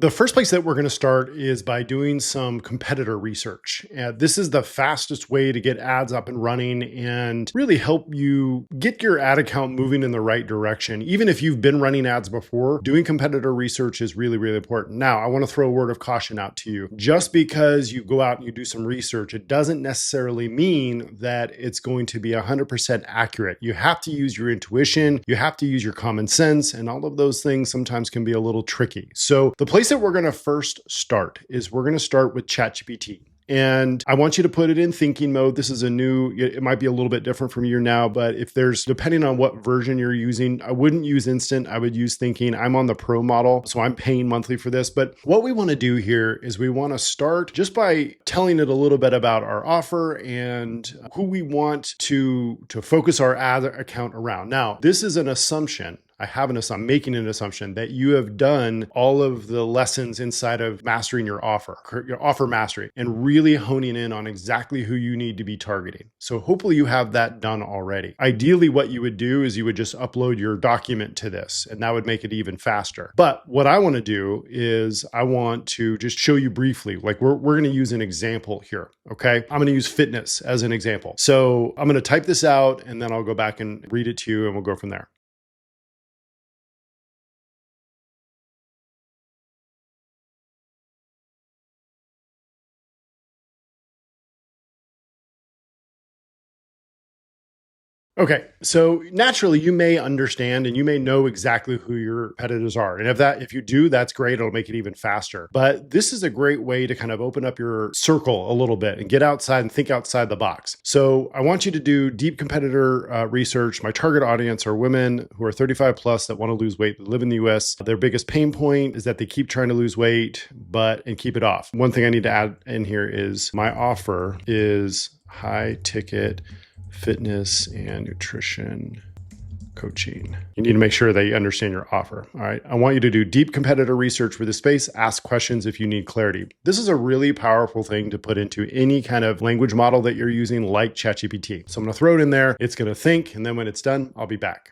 The first place that we're going to start is by doing some competitor research. This is the fastest way to get ads up and running and really help you get your ad account moving in the right direction. Even if you've been running ads before, doing competitor research is really, really important. Now, I want to throw a word of caution out to you. Just because you go out and you do some research, it doesn't necessarily mean that it's going to be 100% accurate. You have to use your intuition, you have to use your common sense, and all of those things sometimes can be a little tricky. So the place that we're going to first start is we're going to start with ChatGPT. And I want you to put it in thinking mode. This is it might be a little bit different from you now, but depending on what version you're using, I wouldn't use instant. I would use thinking. I'm on the pro model, so I'm paying monthly for this. But what we want to do here is we want to start just by telling it a little bit about our offer and who we want to focus our ad account around. Now, this is an assumption. I'm making an assumption that you have done all of the lessons inside of mastering your offer mastery, and really honing in on exactly who you need to be targeting. So hopefully you have that done already. Ideally, what you would do is you would just upload your document to this, and that would make it even faster. But what I want to do is I want to just show you briefly, like we're going to use an example here. Okay. I'm going to use fitness as an example. So I'm going to type this out and then I'll go back and read it to you and we'll go from there. Okay, so naturally you may understand and you may know exactly who your competitors are. And if you do, that's great. It'll make it even faster. But this is a great way to kind of open up your circle a little bit and get outside and think outside the box. So I want you to do deep competitor research. My target audience are women who are 35 plus that want to lose weight, that live in the US. Their biggest pain point is that they keep trying to lose weight, and keep it off. One thing I need to add in here is my offer is high ticket fitness and nutrition coaching. You need to make sure that you understand your offer. All right. I want you to do deep competitor research for the space. Ask questions if you need clarity. This is a really powerful thing to put into any kind of language model that you're using, like ChatGPT. So I'm going to throw it in there. It's going to think. And then when it's done, I'll be back.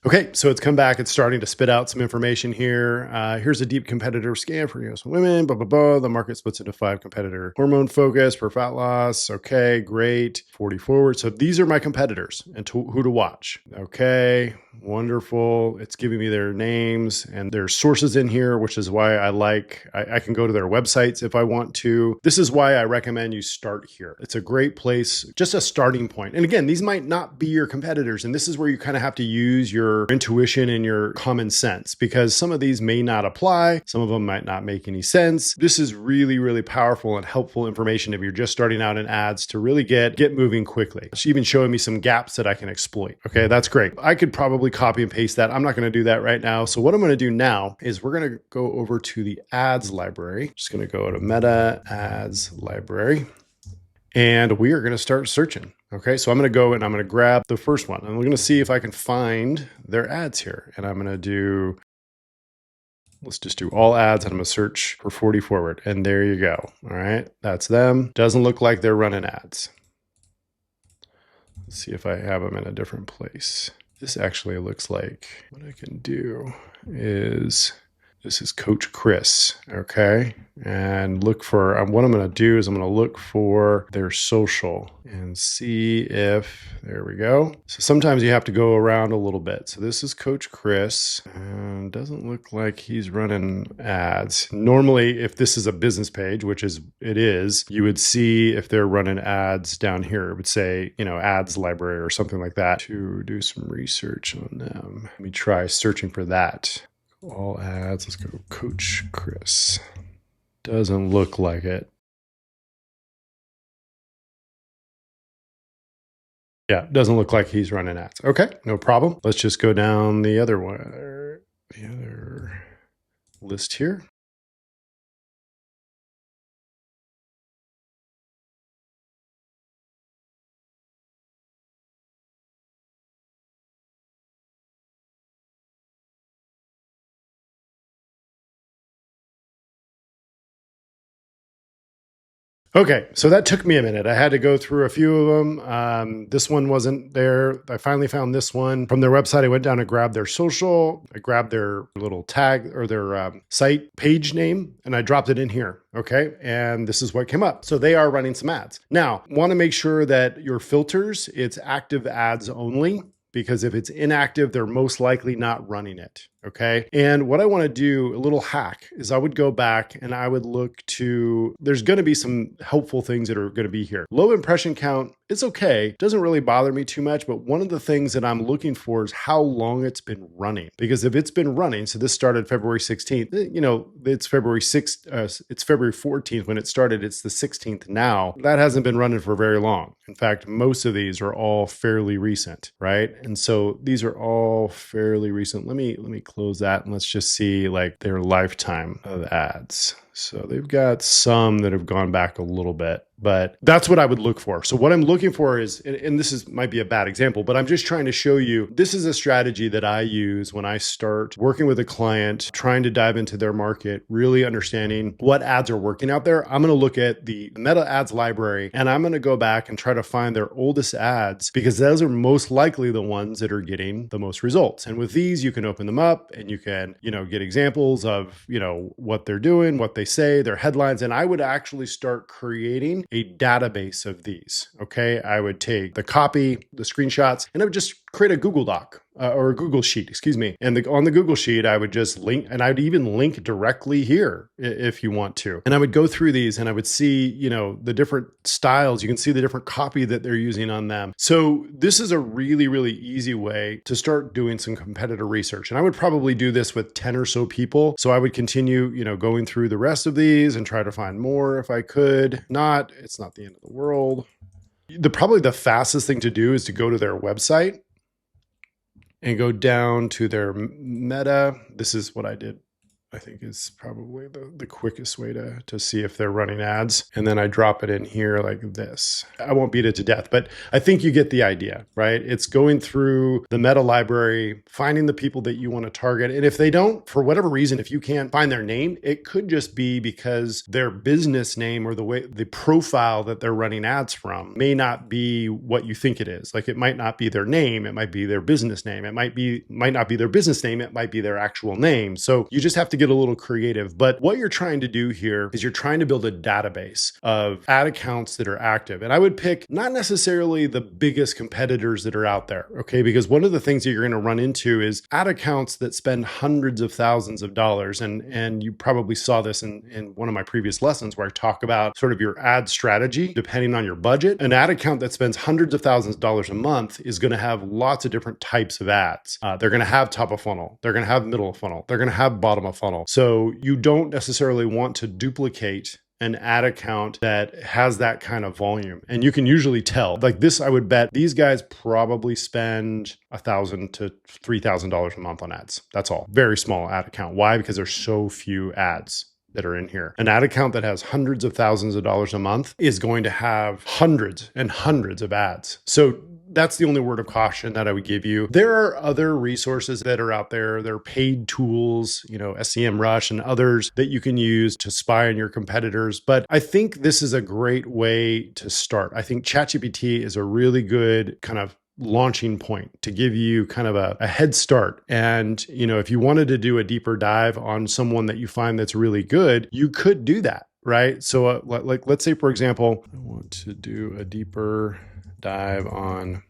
Okay, so it's come back. It's starting to spit out some information here. Here's a deep competitor scan for US women, blah, blah, blah. The market splits into 5 competitor hormone focus for fat loss. Okay, great. 40 forward. So these are my competitors and who to watch. Okay, wonderful. It's giving me their names and their sources in here, which is why I can go to their websites if I want to. This is why I recommend you start here. It's a great place, just a starting point. And again, these might not be your competitors. And this is where you kind of have to use your intuition and your common sense, because some of these may not apply. Some of them might not make any sense. This is really, really powerful and helpful information if you're just starting out in ads to really get moving quickly. It's even showing me some gaps that I can exploit. Okay, that's great. I could probably copy and paste that. I'm not going to do that right now. So what I'm going to do now is we're going to go over to the ads library. Just going to go to Meta Ads Library. And we are going to start searching. Okay, so I'm going to go and I'm going to grab the first one. And we're going to see if I can find their ads here. And I'm going to let's just do all ads. And I'm going to search for 40 forward. And there you go. All right, that's them. Doesn't look like they're running ads. Let's see if I have them in a different place. This actually looks like what I can do is... This is Coach Chris, okay? And look for, what I'm going to do is I'm going to look for their social and see if, there we go. So sometimes you have to go around a little bit. So this is Coach Chris, and doesn't look like he's running ads. Normally, if this is a business page, which it is, you would see if they're running ads down here. It would say, ads library or something like that to do some research on them. Let me try searching for that. All ads. Let's go Coach Chris. Doesn't look like it. Yeah, doesn't look like he's running ads. Okay, no problem. Let's just go down the other list here. Okay, so that took me a minute. I had to go through a few of them. This one wasn't there. I finally found this one from their website. I went down and grabbed their social. I grabbed their little tag or their site page name, and I dropped it in here. Okay, and this is what came up. So they are running some ads. Now, want to make sure that your filters, it's active ads only, because if it's inactive, they're most likely not running it. Okay. And what I want to do, a little hack, is I would go back and I would look to, there's going to be some helpful things that are going to be here. Low impression count, it's okay. Doesn't really bother me too much. But one of the things that I'm looking for is how long it's been running. Because if it's been running, so this started February 16th, it's February 6th, it's February 14th when it started. It's the 16th now. That hasn't been running for very long. In fact, most of these are all fairly recent, right? And so these are all fairly recent. Let me close that and let's just see like their lifetime of ads. So they've got some that have gone back a little bit, but that's what I would look for. So what I'm looking for is, and this might be a bad example, but I'm just trying to show you, this is a strategy that I use when I start working with a client, trying to dive into their market, really understanding what ads are working out there. I'm going to look at the Meta ads library and I'm going to go back and try to find their oldest ads, because those are most likely the ones that are getting the most results. And with these, you can open them up and you can, get examples of, what they're doing, what they say, their headlines. And I would actually start creating a database of these. Okay. I would take the copy, the screenshots, and I would just create a Google Doc or a Google Sheet, excuse me. And on the Google Sheet, I would just link, and I'd even link directly here if you want to. And I would go through these and I would see, the different styles. You can see the different copy that they're using on them. So this is a really, really easy way to start doing some competitor research. And I would probably do this with 10 or so people. So I would continue, going through the rest of these and try to find more if I could. It's not the end of the world. Probably the fastest thing to do is to go to their website and go down to their Meta. This is what I did. I think is probably the quickest way to see if they're running ads. And then I drop it in here like this. I won't beat it to death, but I think you get the idea, right? It's going through the Meta library, finding the people that you want to target. And if they don't, for whatever reason, if you can't find their name, it could just be because their business name or the profile that they're running ads from may not be what you think it is. Like it might not be their name. It might be their business name. It might not be their business name. It might be their actual name. So you just have to get a little creative. But what you're trying to do here is you're trying to build a database of ad accounts that are active. And I would pick not necessarily the biggest competitors that are out there, okay? Because one of the things that you're going to run into is ad accounts that spend hundreds of thousands of dollars. And you probably saw this in one of my previous lessons where I talk about sort of your ad strategy, depending on your budget. An ad account that spends hundreds of thousands of dollars a month is going to have lots of different types of ads. They're going to have top of funnel. They're going to have middle of funnel. They're going to have bottom of funnel. So you don't necessarily want to duplicate an ad account that has that kind of volume. And you can usually tell. Like this, I would bet these guys probably spend $1,000 to $3,000 a month on ads. That's all. Very small ad account. Why? Because there's so few ads that are in here. An ad account that has hundreds of thousands of dollars a month is going to have hundreds and hundreds of ads. So that's the only word of caution that I would give you. There are other resources that are out there. There are paid tools, SEMrush and others that you can use to spy on your competitors. But I think this is a great way to start. I think ChatGPT is a really good kind of launching point to give you kind of a head start. And, if you wanted to do a deeper dive on someone that you find that's really good, you could do that, right? So let's say, for example, I want to do a deeper dive on,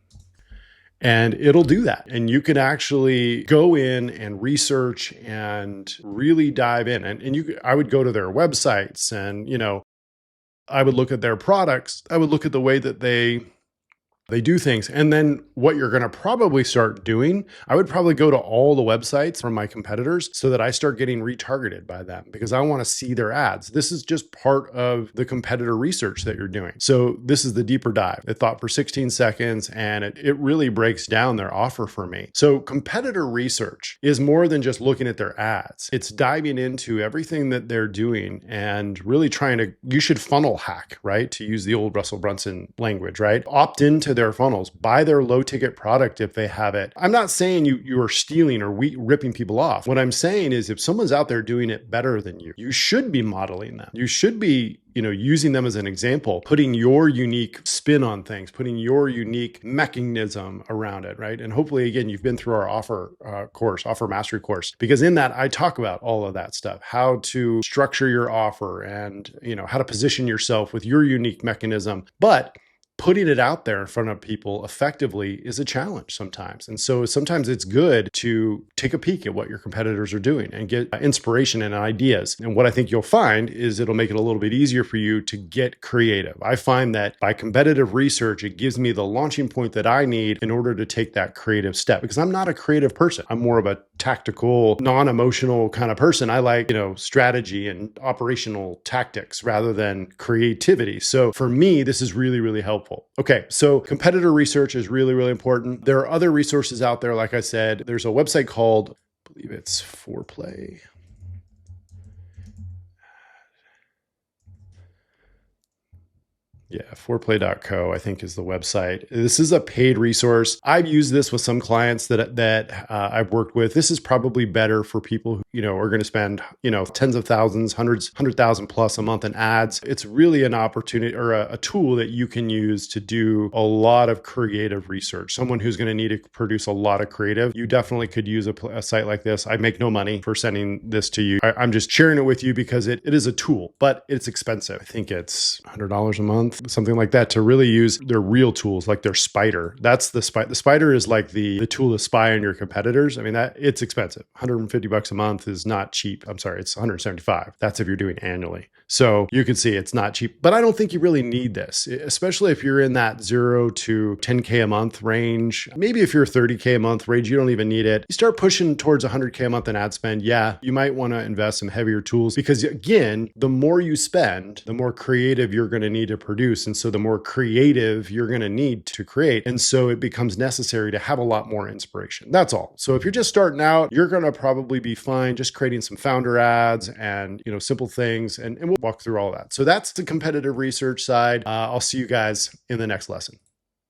and it'll do that. And you can actually go in and research and really dive in. And I would go to their websites and, I would look at their products. I would look at the way that they do things. And then what you're going to probably start doing, I would probably go to all the websites from my competitors so that I start getting retargeted by them because I want to see their ads. This is just part of the competitor research that you're doing. So this is the deeper dive. It thought for 16 seconds and it really breaks down their offer for me. So competitor research is more than just looking at their ads. It's diving into everything that they're doing and really you should funnel hack, right? To use the old Russell Brunson language, right? Opt into their funnels, buy their low ticket product if they have it. I'm not saying you are stealing or ripping people off. What I'm saying is if someone's out there doing it better than you should be modeling them. You should be using them as an example, putting your unique spin on things, putting your unique mechanism around it, right? And hopefully, again, you've been through our offer mastery course, because in that I talk about all of that stuff, how to structure your offer and, how to position yourself with your unique mechanism. But putting it out there in front of people effectively is a challenge sometimes. And so sometimes it's good to take a peek at what your competitors are doing and get inspiration and ideas. And what I think you'll find is it'll make it a little bit easier for you to get creative. I find that by competitive research, it gives me the launching point that I need in order to take that creative step, because I'm not a creative person. I'm more of a tactical, non-emotional kind of person. I like, strategy and operational tactics rather than creativity. So for me, this is really, really helpful. Okay, so competitor research is really, really important. There are other resources out there. Like I said, there's a website called, I believe it's Foreplay. Yeah, foreplay.co, I think, is the website. This is a paid resource. I've used this with some clients that I've worked with. This is probably better for people who, are going to spend, tens of thousands, 100,000 plus a month in ads. It's really an opportunity or a tool that you can use to do a lot of creative research. Someone who's going to need to produce a lot of creative, you definitely could use a site like this. I make no money for sending this to you. I'm just sharing it with you because it is a tool, but it's expensive. I think it's $100 a month, something like that, to really use their real tools, like their Spider. That's the Spider. The Spider is like the tool to spy on your competitors. I mean, it's expensive. $150 a month is not cheap. I'm sorry, it's $175. That's if you're doing annually. So you can see it's not cheap, but I don't think you really need this, especially if you're in that 0 to 10K a month range. Maybe if you're 30K a month range, you don't even need it. You start pushing towards 100K a month in ad spend. Yeah, you might want to invest in heavier tools, because again, the more you spend, the more creative you're going to need to produce. And so the more creative you're going to need to create. And so it becomes necessary to have a lot more inspiration. That's all. So if you're just starting out, you're going to probably be fine just creating some founder ads and, simple things. And we'll walk through all that. So that's the competitive research side. I'll see you guys in the next lesson.